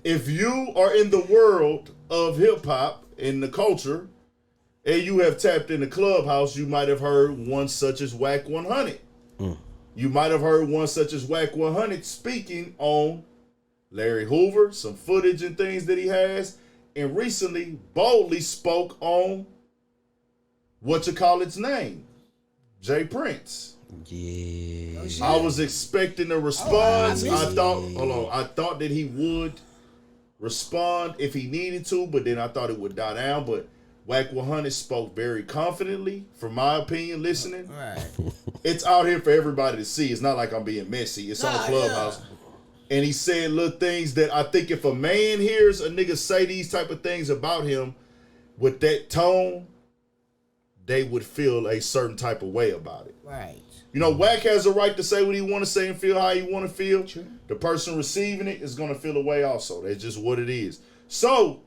If you are in the world of hip hop in the culture, and you have tapped in the Clubhouse, you might have heard one such as Wack 100. You might have heard one such as Wack 100 speaking on Larry Hoover, some footage and things that he has, and recently boldly spoke on its name, Jay Prince. Yeah. I was expecting a response. I thought that he would respond if he needed to, but then I thought it would die down. But Wack 100 spoke very confidently, from my opinion, listening. Right. It's out here for everybody to see. It's not like I'm being messy. It's on Clubhouse. Yeah. And he said little things that I think if a man hears a nigga say these type of things about him with that tone, they would feel a certain type of way about it. Right. You know, Wack has a right to say what he want to say and feel how he want to feel. True. The person receiving it is going to feel a way also. That's just what it is. So,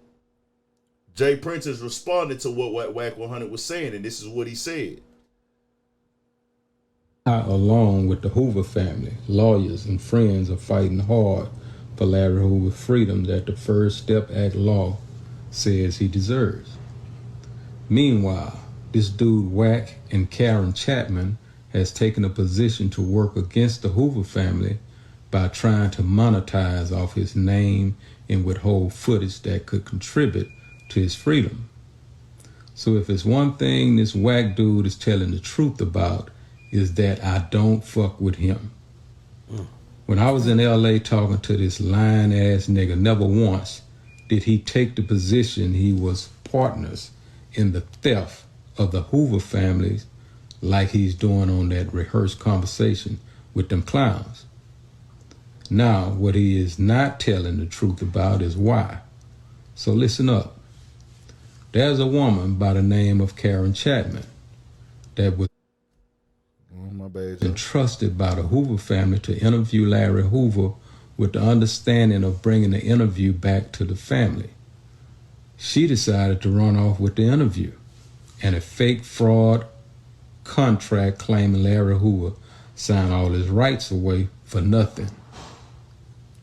Jay Prince has responded to what Wack 100 was saying, and this is what he said. I, along with the Hoover family, lawyers, and friends, are fighting hard for Larry Hoover's freedom that the First Step Act law says he deserves. Meanwhile, this dude Wack and Karen Chapman has taken a position to work against the Hoover family by trying to monetize off his name and withhold footage that could contribute to his freedom. So if it's one thing this Wack dude is telling the truth about, is that I don't fuck with him. When I was in LA talking to this lying ass nigga, never once did he take the position he was partners in the theft of the Hoover families like he's doing on that rehearsed conversation with them clowns. Now, what he is not telling the truth about is why. So listen up. There's a woman by the name of Karen Chapman that was entrusted by the Hoover family to interview Larry Hoover with the understanding of bringing the interview back to the family. She decided to run off with the interview and a fake fraud contract claiming Larry Hoover signed all his rights away for nothing.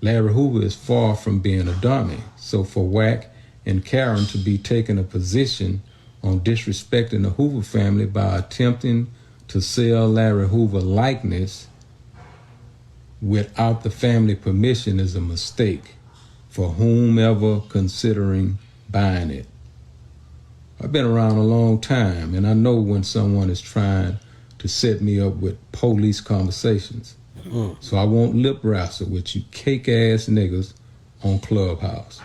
Larry Hoover is far from being a dummy, so for Wack and Karen to be taking a position on disrespecting the Hoover family by attempting to sell Larry Hoover likeness without the family permission is a mistake for whomever considering buying it. I've been around a long time, and I know when someone is trying to set me up with police conversations. So I won't lip wrestle with you cake-ass niggas on Clubhouse.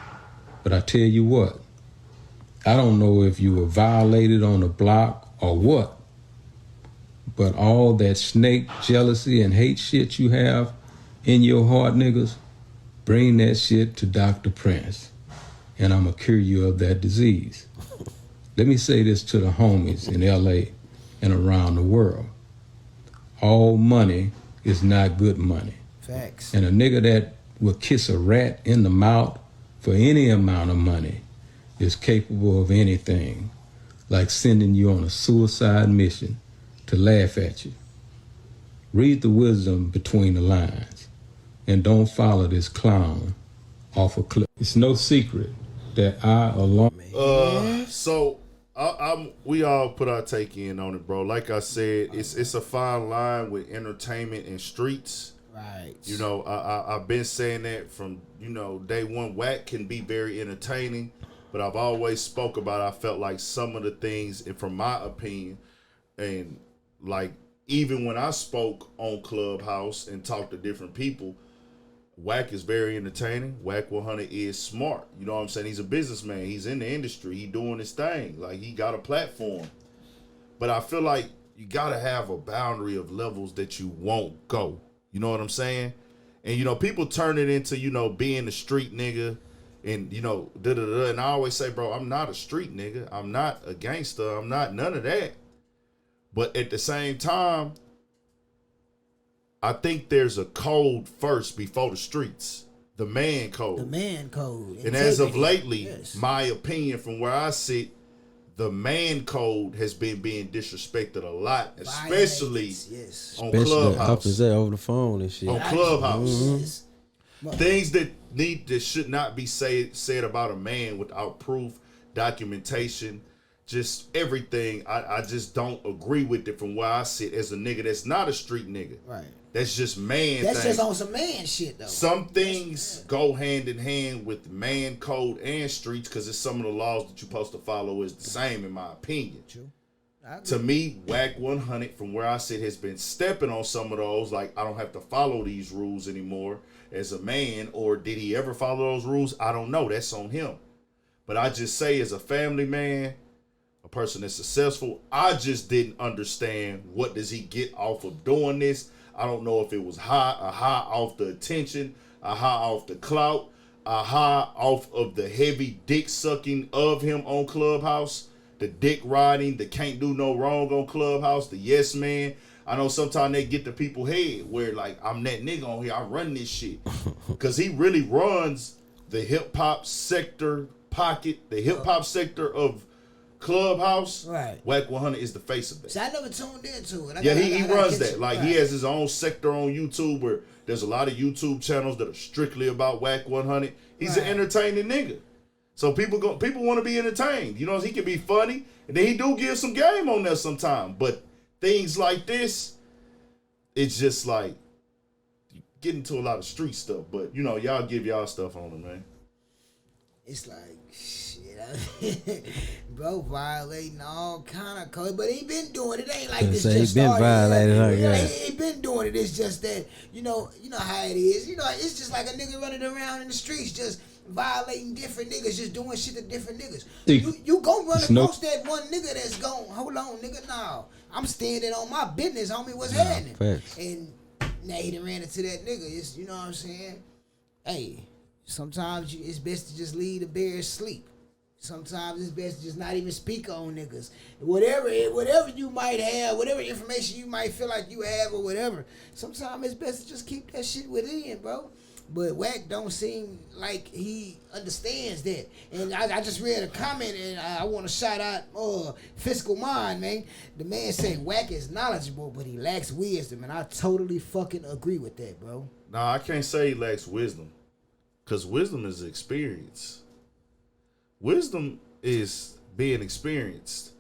But I tell you what, I don't know if you were violated on the block or what, but all that snake jealousy and hate shit you have in your heart, niggas, bring that shit to Dr. Prince, and I'ma cure you of that disease. Let me say this to the homies in LA and around the world. All money is not good money. Facts. And a nigga that will kiss a rat in the mouth for any amount of money is capable of anything, like sending you on a suicide mission to laugh at you. Read the wisdom between the lines and don't follow this clown off a cliff. It's no secret that we all put our take in on it, bro. Like I said, it's a fine line with entertainment and streets. Right. You know, I've been saying that from, day one. Wack can be very entertaining, but I've always spoke about I felt like some of the things, and from my opinion, and like even when I spoke on Clubhouse and talked to different people, Wack is very entertaining. Wack 100 is smart. You know what I'm saying? He's a businessman. He's in the industry. He doing his thing. Like, he got a platform. But I feel like you got to have a boundary of levels that you won't go. You know what I'm saying? And, people turn it into, being a street nigga and, da-da-da. And I always say, bro, I'm not a street nigga. I'm not a gangster. I'm not none of that. But at the same time, I think there's a code first before the streets. The man code. The man code. And as of lately, my opinion from where I sit, the man code has been being disrespected a lot, especially on Clubhouse. Opposite over the phone and shit. On Clubhouse. things that should not be said about a man without proof, documentation, just everything. I just don't agree with it from where I sit as a nigga that's not a street nigga. Right. That's just man. That's just on some man shit though. Some things go hand in hand with man code and streets because it's some of the laws that you're supposed to follow is the same in my opinion. True. To me, Wack 100 from where I sit has been stepping on some of those. Like I don't have to follow these rules anymore as a man, or did he ever follow those rules? I don't know. That's on him. But I just say as a family man, a person that's successful, I just didn't understand what does he get off of doing this. I don't know if it was a high off the attention, a high off the clout, a high off of the heavy dick sucking of him on Clubhouse, the dick riding, the can't do no wrong on Clubhouse, the yes man. I know sometimes they get the people head where like, I'm that nigga on here, I run this shit. Because he really runs the hip hop sector pocket, the hip hop sector of Clubhouse. Right. Wack 100 is the face of that. See, I never tuned into it. He runs that. Like he has his own sector on YouTube where there's a lot of YouTube channels that are strictly about Wack 100. He's an entertaining nigga. So people want to be entertained. You know, he can be funny, and then he do give some game on there sometime. But things like this, it's just like you get into a lot of street stuff. But you know, y'all give y'all stuff on him, man. It's like shit, bro, violating all kind of code, but he been doing it. Ain't like this just been started. violating. He been doing it. It's just that you know how it is. You know, it's just like a nigga running around in the streets, just violating different niggas, just doing shit to different niggas. You gon' run across that one nigga that's gon' hold on, nigga. No, I'm standing on my business, homie. What's happening? Facts. And now he done ran into that nigga. It's, you know what I'm saying? Hey. Sometimes it's best to just leave the bears sleep. Sometimes it's best to just not even speak on niggas. Whatever you might have, whatever information you might feel like you have or whatever, sometimes it's best to just keep that shit within, bro. But Wack don't seem like he understands that. And I just read a comment and I want to shout out Fiscal Mind, man. The man said Wack is knowledgeable, but he lacks wisdom. And I totally fucking agree with that, bro. Nah, I can't say he lacks wisdom. Because wisdom is experience. Wisdom is being experienced.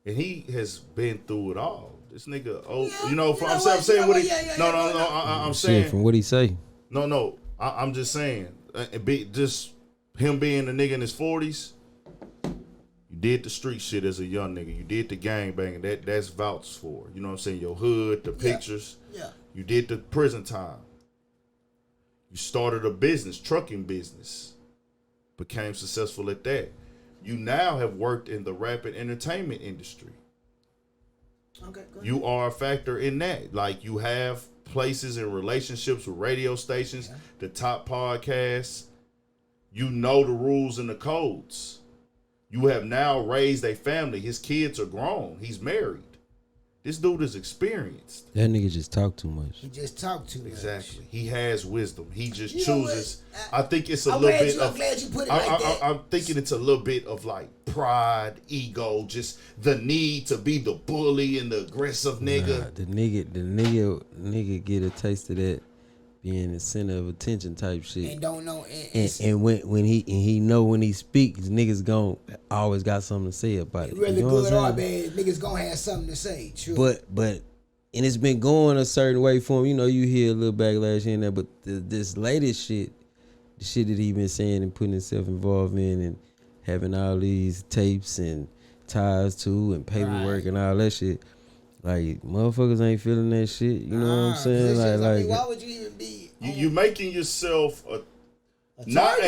And he has been through it all. This nigga, I'm saying what he... I'm saying... From what he say. No, I'm just saying. Just him being a nigga in his 40s, you did the street shit as a young nigga. You did the gang banging. That's vouched for. You know what I'm saying? Your hood, the pictures. Yeah. You did the prison time. You started a business, trucking business, became successful at that. You now have worked in the rap and entertainment industry. Okay, go ahead. You are a factor in that. Like you have places and relationships with radio stations, the top podcasts. You know the rules and the codes. You have now raised a family. His kids are grown. He's married. This dude is experienced. That nigga just talk too much. He just talk too much. Exactly. He has wisdom. He just you know chooses. I think it's a little bit of. I'm glad you put it like that. I'm thinking it's a little bit of like pride, ego, just the need to be the bully and the aggressive nigga. Nah, the nigga get a taste of that being the center of attention type shit. And don't know. And when he know when he speaks, niggas gon' always got something to say about it. Really you know good or bad, niggas gonna have something to say. True. But and it's been going a certain way for him. You know, you hear a little backlash in there, but this latest shit, the shit that he been saying and putting himself involved in and having all these tapes and ties to and paperwork and all that shit. Like motherfuckers ain't feeling that shit. You know what I'm saying? Like why would you even be? You making yourself a not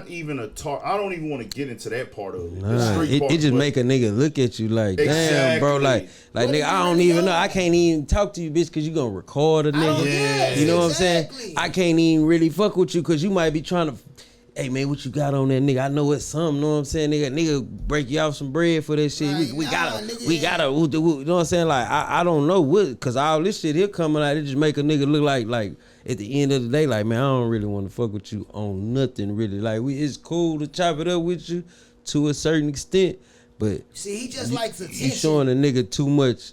even a target. I don't even want to get into that part of it. Nah, it just make a nigga look at you like, damn, bro, like nigga, I don't even know. I can't even talk to you, bitch, because you gonna record a nigga. You know what I'm saying? I can't even really fuck with you because you might be trying to. Hey man, what you got on that nigga? I know it's something, know what I'm saying? Nigga break you off some bread for that shit. Right, we gotta, you know what I'm saying? Like, I don't know what, cause all this shit here coming out, it just make a nigga look like at the end of the day, like, man, I don't really want to fuck with you on nothing really. Like, it's cool to chop it up with you to a certain extent, but see, he just likes attention. You showing a nigga too much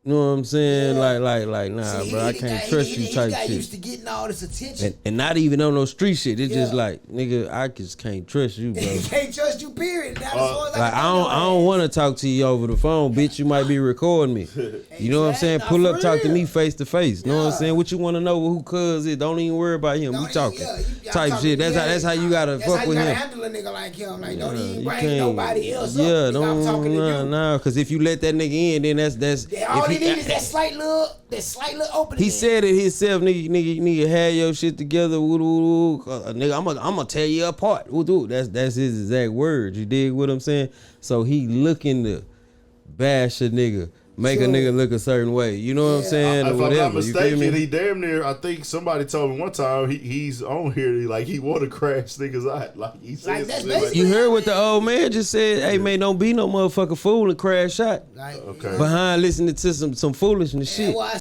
You know what I'm saying? Like, nah, See, bro, I can't trust you type He got shit. used to getting all this attention. And not even on no street shit. It's just like, nigga, I just can't trust you, bro. Can't trust you, period. Now, as far as Like I don't want to talk to you over the phone, bitch. You might be recording me. You know what I'm saying? Pull up, talk to me face to face. Know what I'm saying? What you want to know who cuz is? Don't even worry about him. We talking type shit. That's how you gotta fuck with him. Handle a nigga like him. Like don't even bring nobody else up. Yeah, I'm talking to you. nah. Because if you let that nigga in, then that's all he need is that slight little opening. He said it himself, nigga, have your shit together. Nigga, I'm gonna tear you apart. That's his exact words. You dig what I'm saying? So he looking to bash a nigga, make a nigga look a certain way. You know what I'm saying? If or whatever. I'm not mistaken, he damn near. I think somebody told me one time he's on here. He want to crash niggas out. Like he said, that's basically you heard what the old man just said? Hey man, don't be no motherfucking fool and crash out. Like, okay. Behind listening to some foolishness shit. Why